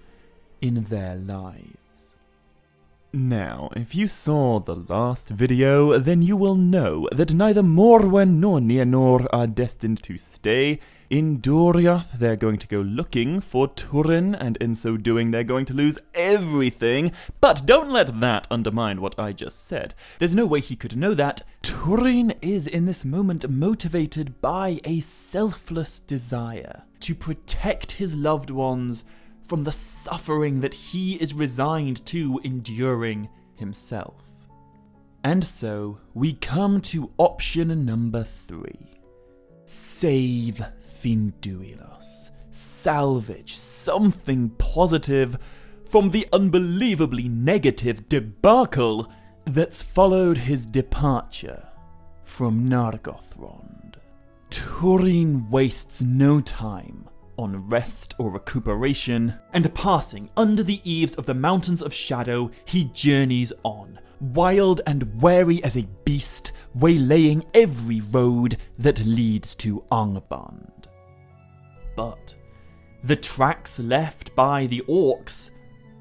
Speaker 1: in their lives. Now, if you saw the last video, then you will know that neither Morwen nor Nienor are destined to stay. In Doriath, they're going to go looking for Túrin, and in so doing, they're going to lose everything. But don't let that undermine what I just said. There's no way he could know that. Túrin is, in this moment, motivated by a selfless desire to protect his loved ones from the suffering that he is resigned to enduring himself. And so, we come to option number 3. Save Finduilas. Salvage something positive from the unbelievably negative debacle that's followed his departure from Nargothrond. Túrin wastes no time on rest or recuperation, and passing under the eaves of the Mountains of Shadow, he journeys on, wild and wary as a beast, waylaying every road that leads to Angband. But the tracks left by the orcs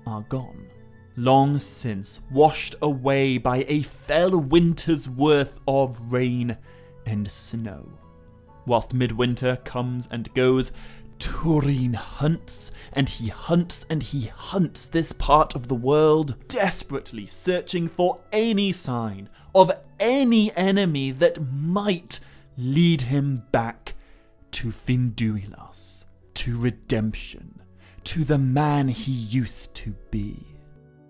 Speaker 1: are gone, long since washed away by a fell winter's worth of rain and snow. Whilst midwinter comes and goes, Túrin hunts, and he hunts, and he hunts this part of the world, desperately searching for any sign of any enemy that might lead him back to Finduilas, to redemption, to the man he used to be.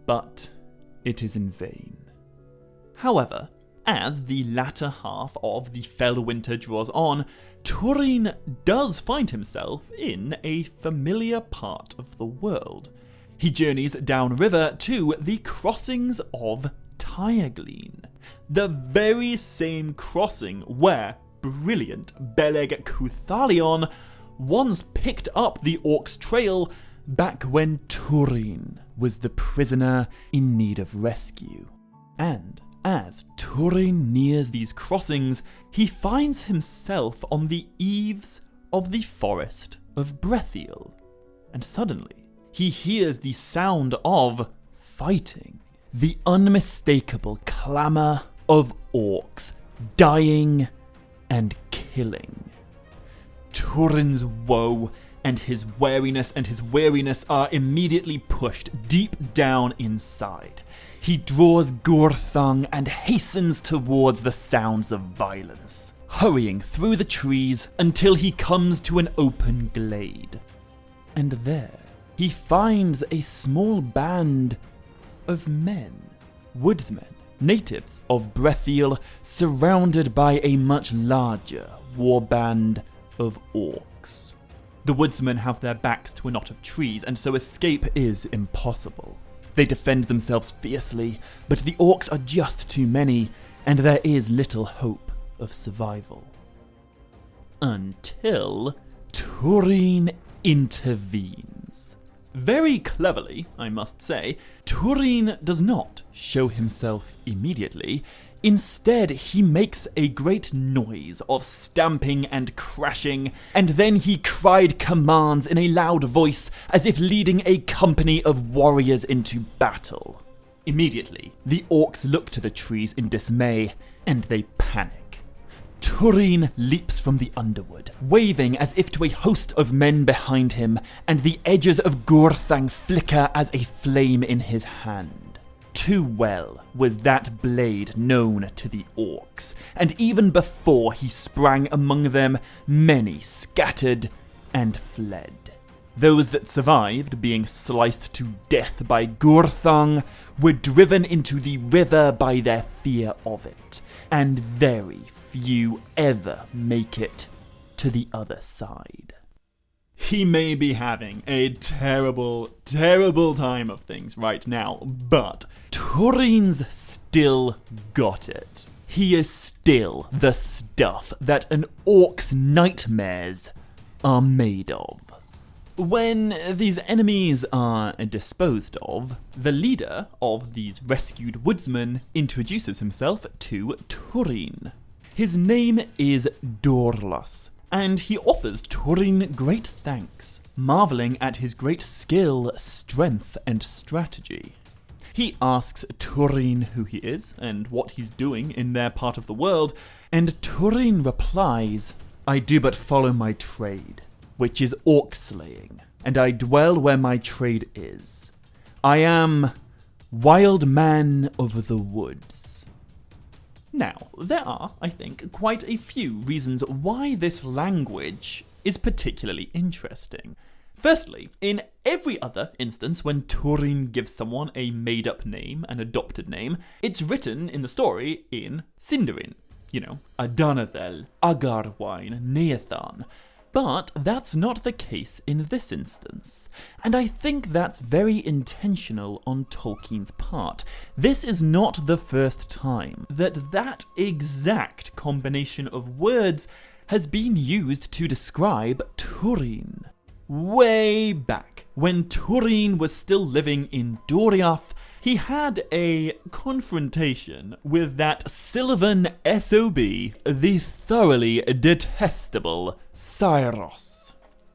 Speaker 1: But it is in vain. However, as the latter half of the fell winter draws on, Túrin does find himself in a familiar part of the world. He journeys downriver to the crossings of Tyrgleen, the very same crossing where brilliant Beleg Cuthalion once picked up the orc's trail back when Túrin was the prisoner in need of rescue. And as Túrin nears these crossings, he finds himself on the eaves of the forest of Brethiel, and suddenly he hears the sound of fighting, the unmistakable clamour of orcs dying and killing. Túrin's woe and his wariness and his weariness are immediately pushed deep down inside. He draws Gurthang and hastens towards the sounds of violence, hurrying through the trees until he comes to an open glade. And there, he finds a small band of men, woodsmen, natives of Brethiel, surrounded by a much larger warband of orcs. The woodsmen have their backs to a knot of trees, and so escape is impossible. They defend themselves fiercely, but the orcs are just too many, and there is little hope of survival. Until Túrin intervenes. Very cleverly, I must say, Túrin does not show himself immediately. Instead, he makes a great noise of stamping and crashing, and then he cried commands in a loud voice as if leading a company of warriors into battle. Immediately, the orcs look to the trees in dismay, and they panic. Túrin leaps from the underwood, waving as if to a host of men behind him, and the edges of Gurthang flicker as a flame in his hand. Too well was that blade known to the orcs, and even before he sprang among them, many scattered and fled. Those that survived, being sliced to death by Gurthang, were driven into the river by their fear of it, and very few ever make it to the other side. He may be having a terrible, terrible time of things right now, but Túrin's still got it. He is still the stuff that an orc's nightmares are made of. When these enemies are disposed of, the leader of these rescued woodsmen introduces himself to Túrin. His name is Dorlas, and he offers Túrin great thanks, marveling at his great skill, strength, and strategy. He asks Túrin who he is and what he's doing in their part of the world, and Túrin replies, "I do but follow my trade, which is orc slaying, and I dwell where my trade is. I am wild man of the woods." Now, there are, I think, quite a few reasons why this language is particularly interesting. Firstly, in every other instance when Túrin gives someone a made-up name, an adopted name, it's written in the story in Sindarin. You know, Adanathel, Agarwine, Neathan. But that's not the case in this instance, and I think that's very intentional on Tolkien's part. This is not the first time that exact combination of words has been used to describe Túrin. Way back, when Túrin was still living in Doriath, he had a confrontation with that Sylvan SOB, the thoroughly detestable Saeros.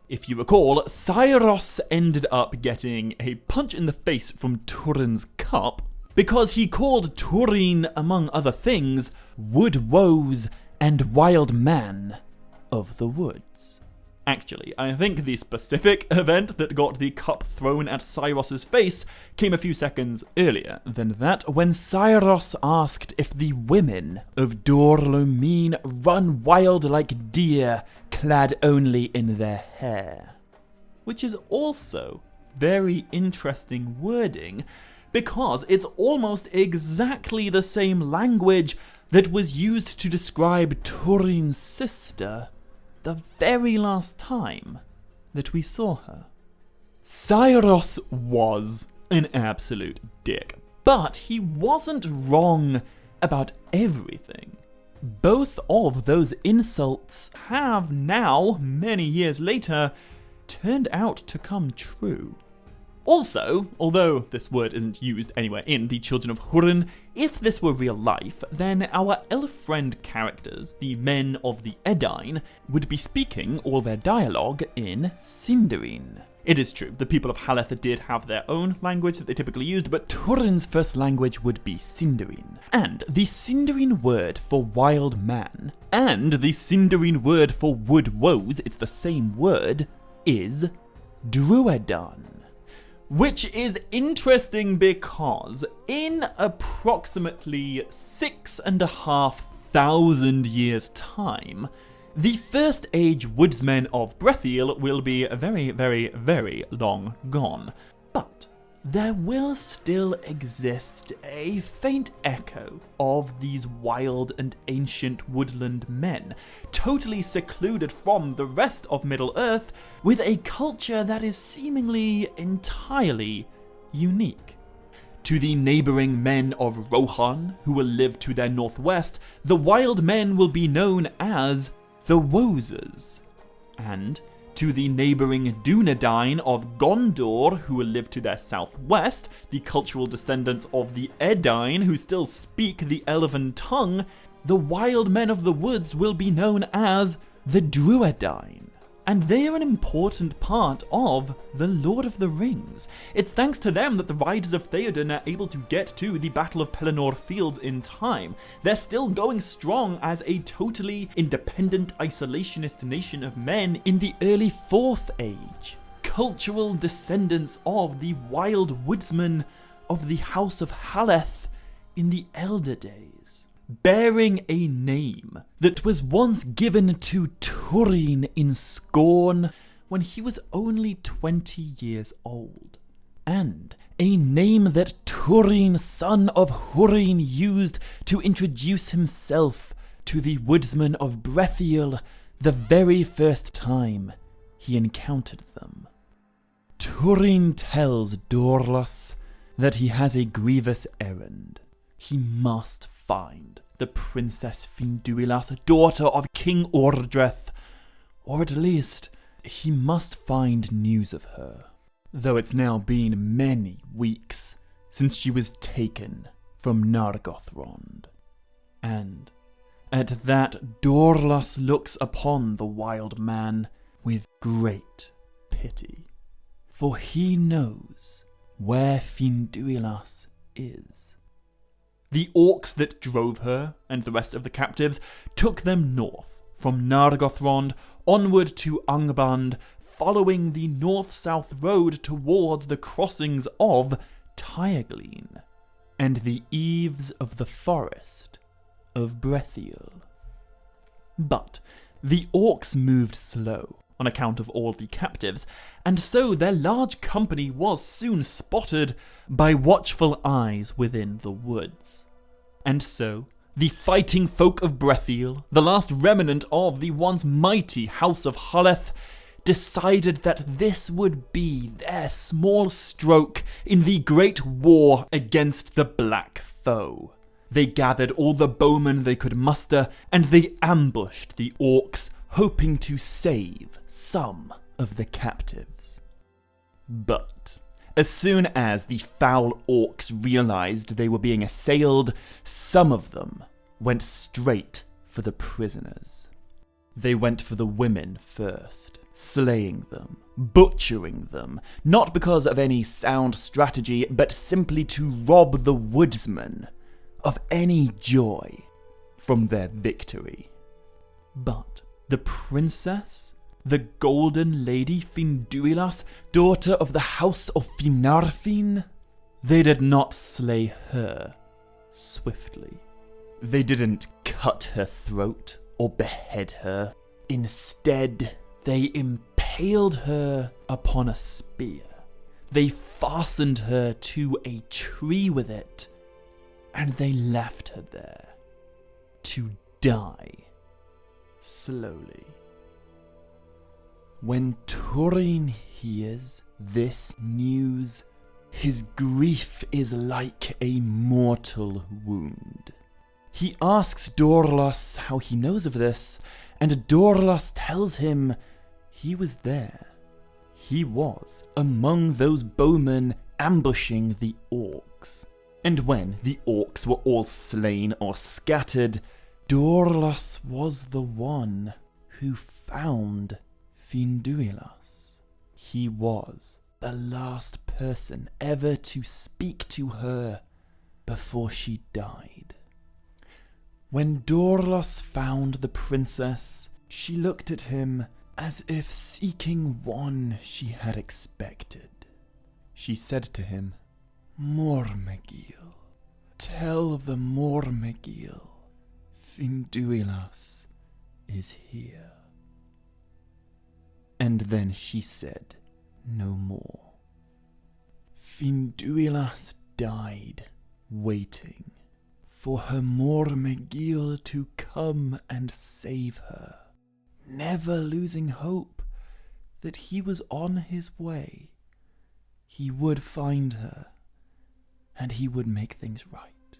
Speaker 1: If you recall, Saeros ended up getting a punch in the face from Túrin's cup because he called Túrin, among other things, Wood Woes and Wild Man of the Woods. Actually, I think the specific event that got the cup thrown at Saeros's face came a few seconds earlier than that, when Saeros asked if the women of Dorlomin run wild like deer, clad only in their hair. Which is also very interesting wording, because it's almost exactly the same language that was used to describe Túrin's sister the very last time that we saw her. Saeros was an absolute dick, but he wasn't wrong about everything. Both of those insults have now, many years later, turned out to come true. Also, although this word isn't used anywhere in The Children of Húrin, if this were real life, then our elf friend characters, the men of the Edain, would be speaking all their dialogue in Sindarin. It is true, the people of Haleth did have their own language that they typically used, but Túrin's first language would be Sindarin. And the Sindarin word for wild man, and the Sindarin word for wood woes, it's the same word, is Druedan. Which is interesting because in approximately 6,500 years' time, the First Age woodsmen of Brethiel will be very, very, very long gone. But there will still exist a faint echo of these wild and ancient woodland men, totally secluded from the rest of Middle-earth, with a culture that is seemingly entirely unique. To the neighbouring men of Rohan, who will live to their northwest, the wild men will be known as the Wosers, and to the neighbouring Dunedain of Gondor, who will live to their southwest, the cultural descendants of the Edain, who still speak the Elven tongue, the wild men of the woods will be known as the Druedain. And they are an important part of the Lord of the Rings. It's thanks to them that the Riders of Theoden are able to get to the Battle of Pelennor Fields in time. They're still going strong as a totally independent, isolationist nation of men in the early Fourth Age. Cultural descendants of the wild woodsmen of the House of Haleth in the Elder Days, bearing a name that was once given to Túrin in scorn when he was only 20 years old, and a name that Túrin, son of Húrin, used to introduce himself to the woodsmen of Brethiel the very first time he encountered them. Túrin tells Dorlas that he has a grievous errand. He must find the Princess Finduilas, daughter of King Ordreth, or at least he must find news of her, though it's now been many weeks since she was taken from Nargothrond. And at that, Dorlas looks upon the wild man with great pity, for he knows where Finduilas is. The orcs that drove her and the rest of the captives took them north from Nargothrond onward to Angband, following the north-south road towards the crossings of Tyrgleen and the eaves of the forest of Brethiel. But the orcs moved slow on account of all the captives, and so their large company was soon spotted by watchful eyes within the woods. And so the fighting folk of Brethiel, the last remnant of the once mighty House of Haleth, decided that this would be their small stroke in the great war against the Black Foe. They gathered all the bowmen they could muster, and they ambushed the orcs, hoping to save some of the captives. But as soon as the foul orcs realized they were being assailed, some of them went straight for the prisoners. They went for the women first, slaying them, butchering them, not because of any sound strategy, but simply to rob the woodsmen of any joy from their victory. But the princess, the golden lady Finduilas, daughter of the house of Finarfin, they did not slay her swiftly. They didn't cut her throat or behead her. Instead, they impaled her upon a spear. They fastened her to a tree with it, and they left her there to die slowly. When Túrin hears this news, his grief is like a mortal wound. He asks Dorlas how he knows of this, and Dorlas tells him he was there. He was among those bowmen ambushing the orcs. And when the orcs were all slain or scattered, Dorlas was the one who found Finduilas. He was the last person ever to speak to her before she died. When Dorlas found the princess, she looked at him as if seeking one she had expected. She said to him, "Mormegil, tell the Mormegil Finduilas is here." And then she said no more. Finduilas died waiting for her Mormegil to come and save her, never losing hope that he was on his way. He would find her, and he would make things right.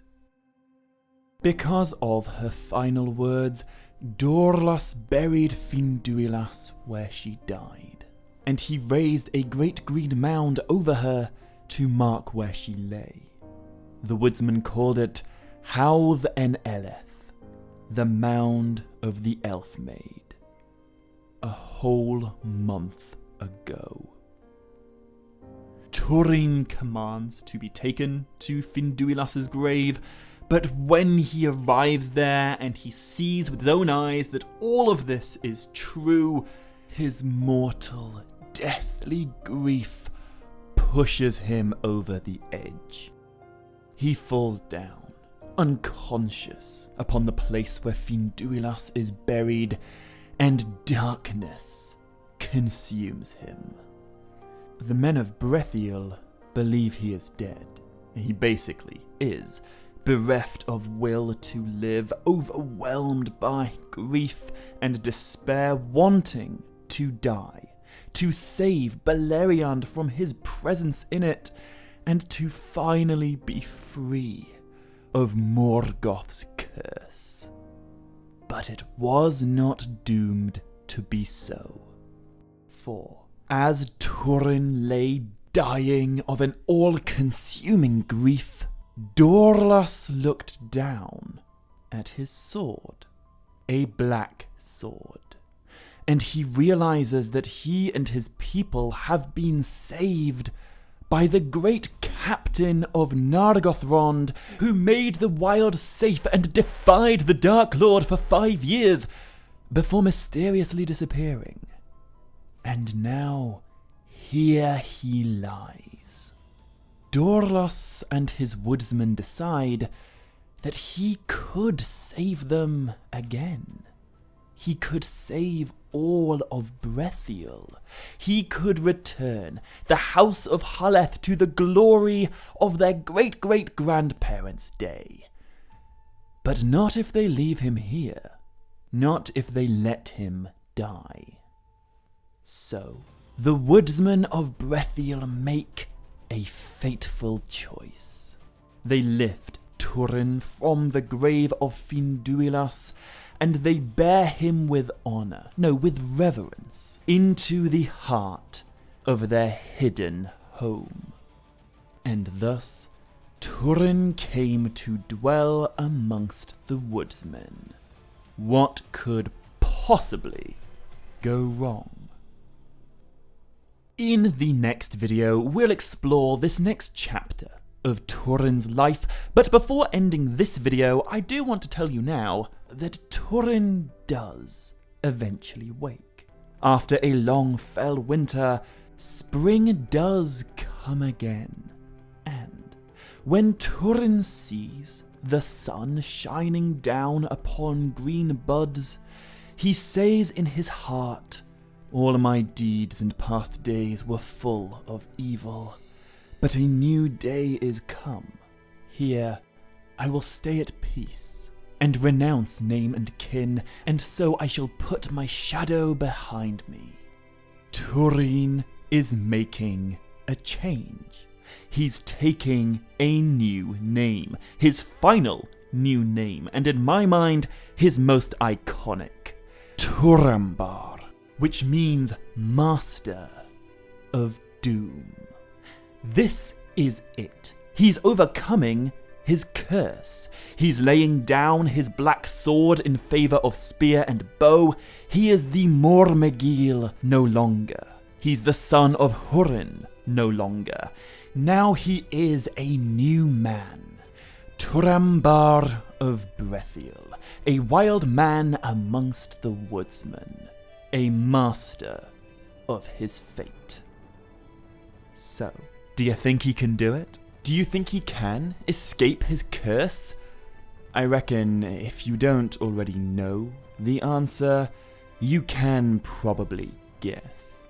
Speaker 1: Because of her final words, Dorlas buried Finduilas where she died, and he raised a great green mound over her to mark where she lay. The woodsman called it Hawdd en Eleth, the Mound of the Elf Maid. a whole month ago. Túrin commands to be taken to Finduilas's grave, but when he arrives there and he sees with his own eyes that all of this is true, his mortal, deathly grief pushes him over the edge. He falls down, unconscious, upon the place where Finduilas is buried, and darkness consumes him. The men of Brethiel believe he is dead. He basically is, bereft of will to live, overwhelmed by grief and despair, wanting to die, to save Beleriand from his presence in it, and to finally be free of Morgoth's curse. But it was not doomed to be so. For as Túrin lay dying of an all-consuming grief, Dorlas looked down at his sword, a black sword, and he realizes that he and his people have been saved by the great captain of Nargothrond, who made the wild safe and defied the Dark Lord for 5 years before mysteriously disappearing. And now, here he lies. Dorlas and his woodsmen decide that he could save them again. He could save all of Brethiel. He could return the House of Haleth to the glory of their great-great-grandparents' day. But not if they leave him here. Not if they let him die. So, the woodsmen of Brethiel make a fateful choice. They lift Túrin from the grave of Finduilas, and they bear him with honor, no, with reverence, into the heart of their hidden home. And thus, Túrin came to dwell amongst the woodsmen. What could possibly go wrong? In the next video, we'll explore this next chapter of Túrin's life, but before ending this video, I do want to tell you now that Túrin does eventually wake. After a long fell winter, spring does come again, and when Túrin sees the sun shining down upon green buds, he says in his heart, "All my deeds and past days were full of evil, but a new day is come. Here I will stay at peace, and renounce name and kin, and so I shall put my shadow behind me." Túrin is making a change. He's taking a new name, his final new name, and in my mind, his most iconic, Turambar, which means Master of Doom. This is it. He's overcoming his curse. He's laying down his black sword in favor of spear and bow. He is the Mormegil no longer. He's the son of Húrin no longer. Now he is a new man. Turambar of Brethiel, a wild man amongst the woodsmen, a master of his fate. So, do you think he can do it? Do you think he can escape his curse? I reckon if you don't already know the answer, you can probably guess.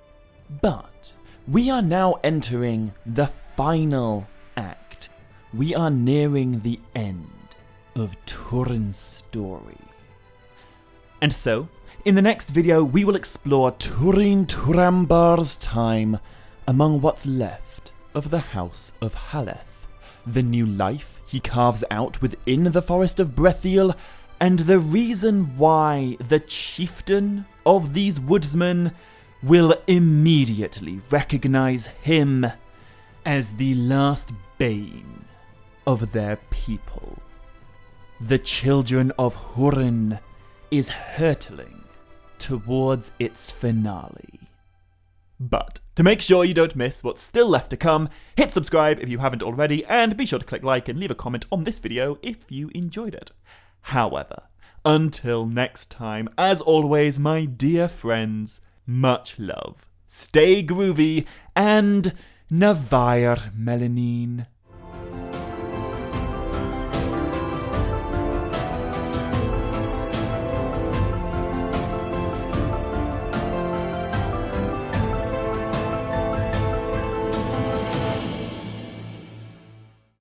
Speaker 1: But we are now entering the final act. We are nearing the end of Túrin's story. And so, in the next video, we will explore Turambar's time among what's left of the House of Haleth, the new life he carves out within the Forest of Brethiel, and the reason why the chieftain of these woodsmen will immediately recognize him as the last bane of their people. The children of Húrin is hurtling towards its finale. But to make sure you don't miss what's still left to come, hit subscribe if you haven't already, and be sure to click like and leave a comment on this video if you enjoyed it. However, until next time, as always, my dear friends, much love, stay groovy, and Navair Melanin.